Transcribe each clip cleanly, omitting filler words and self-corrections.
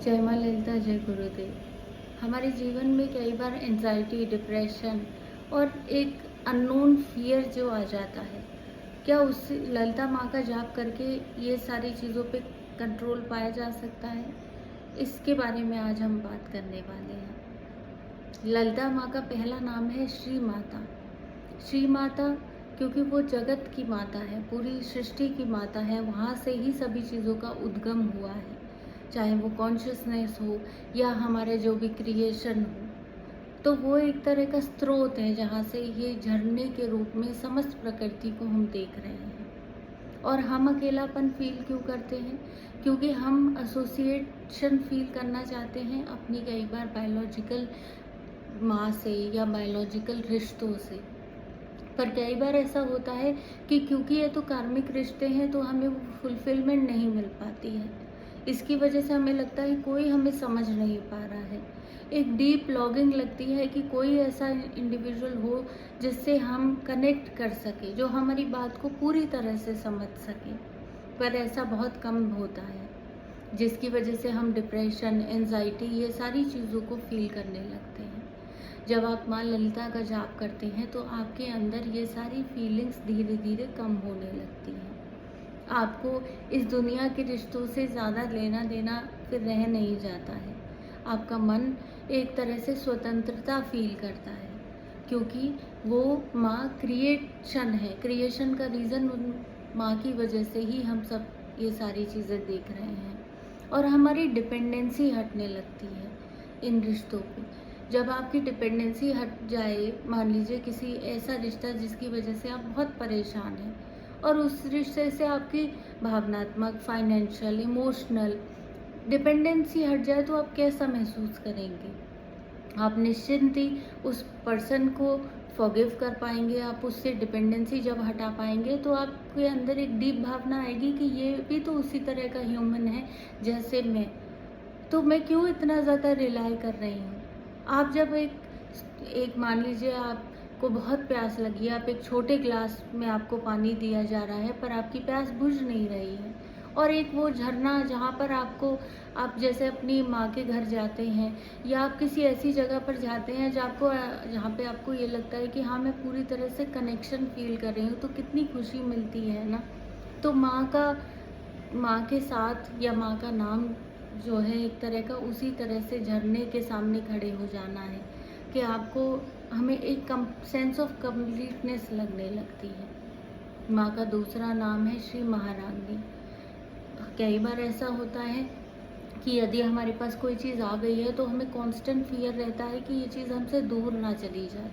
जय माँ ललिता, जय गुरुदेव। हमारे जीवन में कई बार एंजाइटी, डिप्रेशन और एक अननोन फियर जो आ जाता है, क्या उस ललिता माँ का जाप करके ये सारी चीज़ों पे कंट्रोल पाया जा सकता है? इसके बारे में आज हम बात करने वाले हैं। ललिता माँ का पहला नाम है श्री माता। श्री माता क्योंकि वो जगत की माता है, पूरी सृष्टि की माता है, वहाँ से ही सभी चीज़ों का उद्गम हुआ है। चाहे वो कॉन्शियसनेस हो या हमारे जो भी क्रिएशन हो, तो वो एक तरह का स्रोत है जहाँ से ये झरने के रूप में समस्त प्रकृति को हम देख रहे हैं। और हम अकेलापन फील क्यों करते हैं? क्योंकि हम एसोसिएशन फील करना चाहते हैं अपनी कई बार बायोलॉजिकल माँ से या बायोलॉजिकल रिश्तों से। पर कई बार ऐसा होता है कि क्योंकि ये तो कार्मिक रिश्ते हैं तो हमें वो फुलफिलमेंट नहीं मिल पाती है। इसकी वजह से हमें लगता है कोई हमें समझ नहीं पा रहा है। एक डीप लॉगिंग लगती है कि कोई ऐसा इंडिविजुअल हो जिससे हम कनेक्ट कर सके, जो हमारी बात को पूरी तरह से समझ सके। पर ऐसा बहुत कम होता है, जिसकी वजह से हम डिप्रेशन, एंजाइटी ये सारी चीज़ों को फील करने लगते हैं। जब आप माँ ललिता का जाप करते हैं तो आपके अंदर ये सारी फीलिंग्स धीरे धीरे कम होने लगती हैं। आपको इस दुनिया के रिश्तों से ज़्यादा लेना देना फिर रह नहीं जाता है। आपका मन एक तरह से स्वतंत्रता फील करता है, क्योंकि वो माँ क्रिएशन है। क्रिएशन का रीज़न उन माँ की वजह से ही हम सब ये सारी चीज़ें देख रहे हैं। और हमारी डिपेंडेंसी हटने लगती है इन रिश्तों पे। जब आपकी डिपेंडेंसी हट जाए, मान लीजिए किसी ऐसा रिश्ता जिसकी वजह से आप बहुत परेशान हैं और उस रिश्ते से आपकी भावनात्मक, फाइनेंशियल, इमोशनल डिपेंडेंसी हट जाए, तो आप कैसा महसूस करेंगे? आप निश्चिंत ही उस पर्सन को फॉरगिव कर पाएंगे। आप उससे डिपेंडेंसी जब हटा पाएंगे तो आपके अंदर एक डीप भावना आएगी कि ये भी तो उसी तरह का ह्यूमन है जैसे मैं, तो मैं क्यों इतना ज़्यादा रिलाई कर रही हूँ। आप जब एक मान लीजिए आपको बहुत प्यास लगी है, आप एक छोटे ग्लास में आपको पानी दिया जा रहा है पर आपकी प्यास बुझ नहीं रही है, और एक वो झरना जहाँ पर आप जैसे अपनी माँ के घर जाते हैं या आप किसी ऐसी जगह पर जाते हैं जहाँ पे आपको ये लगता है कि हाँ, मैं पूरी तरह से कनेक्शन फील कर रही हूँ, तो कितनी खुशी मिलती है ना। तो माँ के साथ या माँ का नाम जो है एक तरह का उसी तरह से झरने के सामने खड़े हो जाना है कि आपको हमें एक सेंस ऑफ कंप्लीटनेस लगने लगती है। माँ का दूसरा नाम है श्री महारानी। कई बार ऐसा होता है कि यदि हमारे पास कोई चीज़ आ गई है तो हमें कांस्टेंट फियर रहता है कि ये चीज़ हमसे दूर ना चली जाए।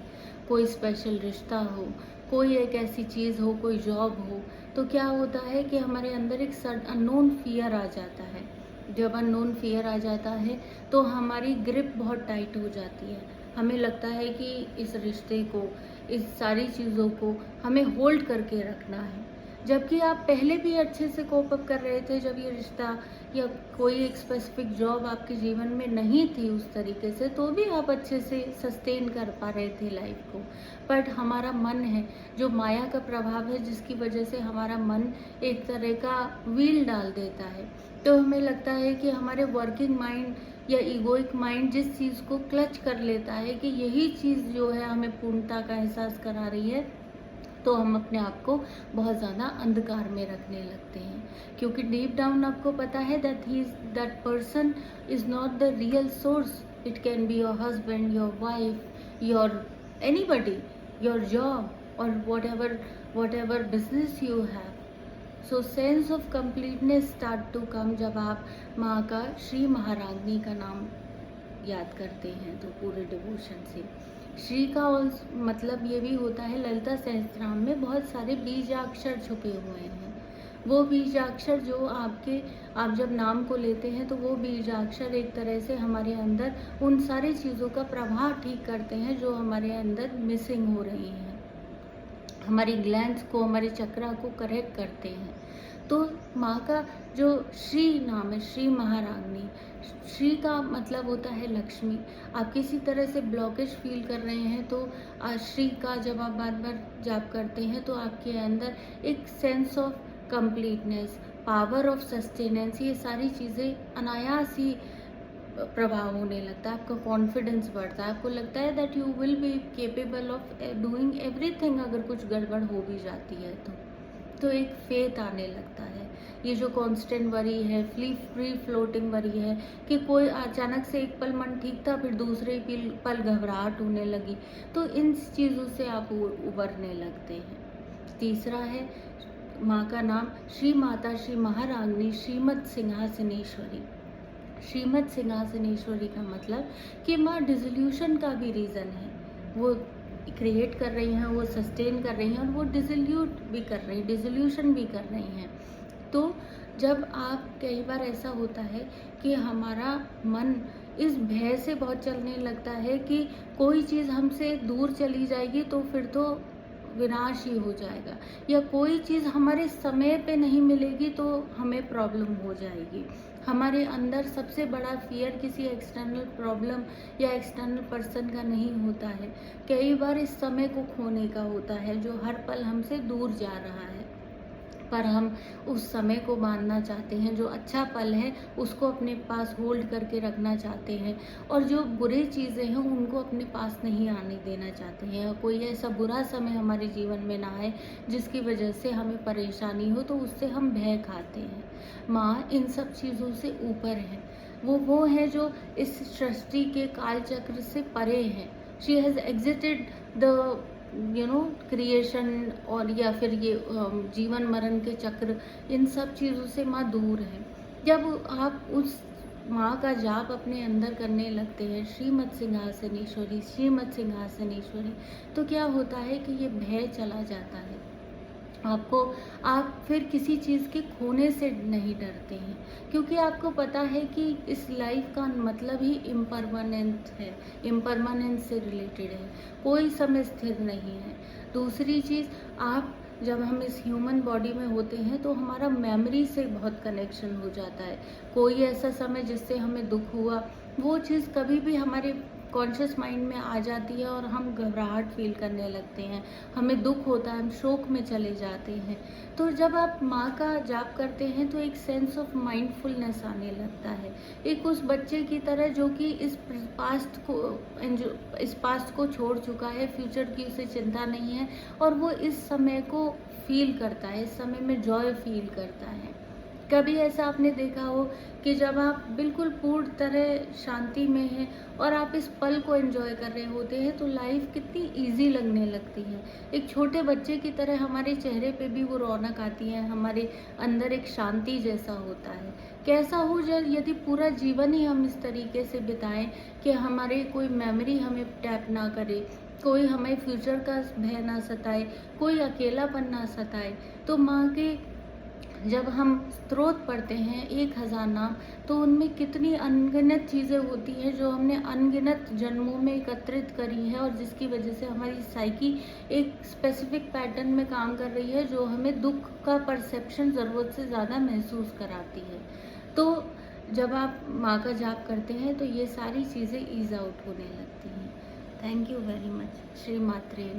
कोई स्पेशल रिश्ता हो, कोई एक ऐसी चीज़ हो, कोई जॉब हो, तो क्या होता है कि हमारे अंदर एक अननोन फियर आ जाता है। जब अननोन फियर आ जाता है तो हमारी ग्रिप बहुत टाइट हो जाती है। हमें लगता है कि इस रिश्ते को, इस सारी चीज़ों को हमें होल्ड करके रखना है, जबकि आप पहले भी अच्छे से कोप अप कर रहे थे। जब ये रिश्ता या कोई एक स्पेसिफिक जॉब आपके जीवन में नहीं थी उस तरीके से, तो भी आप अच्छे से सस्टेन कर पा रहे थे लाइफ को। बट हमारा मन है जो माया का प्रभाव है, जिसकी वजह से हमारा मन एक तरह का व्हील डाल देता है। तो हमें लगता है कि हमारे वर्किंग माइंड या ईगोइक माइंड जिस चीज़ को क्लच कर लेता है कि यही चीज़ जो है हमें पूर्णता का एहसास करा रही है, तो हम अपने आप को बहुत ज़्यादा अंधकार में रखने लगते हैं। क्योंकि डीप डाउन आपको पता है that person is not the real source. It can be your husband, your wife, your anybody, your job और whatever business you have. So sense of completeness start to come जब आप माँ का श्री महारानी का नाम याद करते हैं तो पूरे डिवोशन से। श्री का मतलब ये भी होता है, ललिता सहस्त्रनाम में बहुत सारे बीजाक्षर छुपे हुए हैं। वो बीजाक्षर जो आप जब नाम को लेते हैं तो वो बीजाक्षर एक तरह से हमारे अंदर उन सारी चीज़ों का प्रभाव ठीक करते हैं जो हमारे अंदर मिसिंग हो रही हैं, हमारी ग्लैंड्स को, हमारे चक्रा को करेक्ट करते हैं। तो माँ का जो श्री नाम है, श्री महारानी, श्री का मतलब होता है लक्ष्मी। आप किसी तरह से ब्लॉकेज फील कर रहे हैं तो श्री का जब आप बार बार जाप करते हैं तो आपके अंदर एक sense of completeness, power of sustenance, ये सारी चीज़ें अनायास ही प्रभाव होने लगता है, आपका कॉन्फिडेंस बढ़ता है, आपको लगता है that you will be capable of doing everything अगर कुछ गड़बड़ हो भी जाती है तो एक फेथ आने लगता है। ये जो कांस्टेंट वरी है, फ्री फ्लोटिंग वरी है कि कोई अचानक से एक पल मन ठीक था, फिर दूसरे ही पल घबराहट होने लगी, तो इन चीज़ों से आप उबरने लगते हैं। तीसरा है माँ का नाम श्री माता श्री महारानी श्रीमद सिंहासनेश्वरी। श्रीमद सिंहासनेश्वरी का मतलब कि माँ डिसोल्यूशन का भी रीज़न है। वो क्रिएट कर रही हैं, वो सस्टेन कर रही हैं, और वो डिसोल्यूट भी कर रही हैं, डिसोल्यूशन भी कर रही हैं। तो जब आप कई बार ऐसा होता है कि हमारा मन इस भय से बहुत चलने लगता है कि कोई चीज़ हमसे दूर चली जाएगी तो फिर तो विनाश ही हो जाएगा, या कोई चीज़ हमारे समय पे नहीं मिलेगी तो हमें प्रॉब्लम हो जाएगी। हमारे अंदर सबसे बड़ा फियर किसी एक्सटर्नल प्रॉब्लम या एक्सटर्नल पर्सन का नहीं होता है, कई बार इस समय को खोने का होता है जो हर पल हमसे दूर जा रहा है। पर हम उस समय को बांधना चाहते हैं, जो अच्छा पल है उसको अपने पास होल्ड करके रखना चाहते हैं, और जो बुरी चीज़ें हैं उनको अपने पास नहीं आने देना चाहते हैं, और कोई ऐसा बुरा समय हमारे जीवन में ना आए जिसकी वजह से हमें परेशानी हो, तो उससे हम भय खाते हैं। माँ इन सब चीज़ों से ऊपर है, वो है जो इस सृष्टि के काल चक्र से परे है। She has exerted the creation, और या फिर ये जीवन मरण के चक्र, इन सब चीज़ों से माँ दूर है। जब आप उस माँ का जाप अपने अंदर करने लगते हैं, श्रीमद सिंहासनेश्वरी श्रीमद सिंहासनेश्वरी, तो क्या होता है कि ये भय चला जाता है। आप फिर किसी चीज़ के खोने से नहीं डरते हैं, क्योंकि आपको पता है कि इस लाइफ का मतलब ही इम्परमानेंट है, इम्परमानेंस से रिलेटेड है, कोई समय स्थिर नहीं है। दूसरी चीज़, आप जब हम इस ह्यूमन बॉडी में होते हैं तो हमारा मेमोरी से बहुत कनेक्शन हो जाता है। कोई ऐसा समय जिससे हमें दुख हुआ, वो चीज़ कभी भी हमारे कॉन्शियस माइंड में आ जाती है और हम घबराहट फील करने लगते हैं, हमें दुख होता है, हम शोक में चले जाते हैं। तो जब आप माँ का जाप करते हैं तो एक सेंस ऑफ माइंडफुलनेस आने लगता है, एक उस बच्चे की तरह जो कि इस पास्ट को छोड़ चुका है, फ्यूचर की उसे चिंता नहीं है, और वो इस समय को फील करता है, इस समय में जॉय फील करता है। कभी ऐसा आपने देखा हो कि जब आप बिल्कुल पूर्ण तरह शांति में हैं और आप इस पल को एंजॉय कर रहे होते हैं तो लाइफ कितनी इजी लगने लगती है। एक छोटे बच्चे की तरह हमारे चेहरे पे भी वो रौनक आती है, हमारे अंदर एक शांति जैसा होता है। कैसा हो जाए यदि पूरा जीवन ही हम इस तरीके से बिताएं कि हमारे कोई मेमोरी हमें टैप ना करे, कोई हमें फ्यूचर का भय ना सताए, कोई अकेलापन ना सताए। तो माँ के जब हम स्तोत्र पढ़ते हैं 1000 नाम, तो उनमें कितनी अनगिनत चीज़ें होती हैं जो हमने अनगिनत जन्मों में एकत्रित करी है, और जिसकी वजह से हमारी साइकी एक स्पेसिफिक पैटर्न में काम कर रही है जो हमें दुख का परसेप्शन ज़रूरत से ज़्यादा महसूस कराती है। तो जब आप माँ का जाप करते हैं तो ये सारी चीज़ें ईज आउट होने लगती हैं। Thank you very much. श्री मात्रे नमः।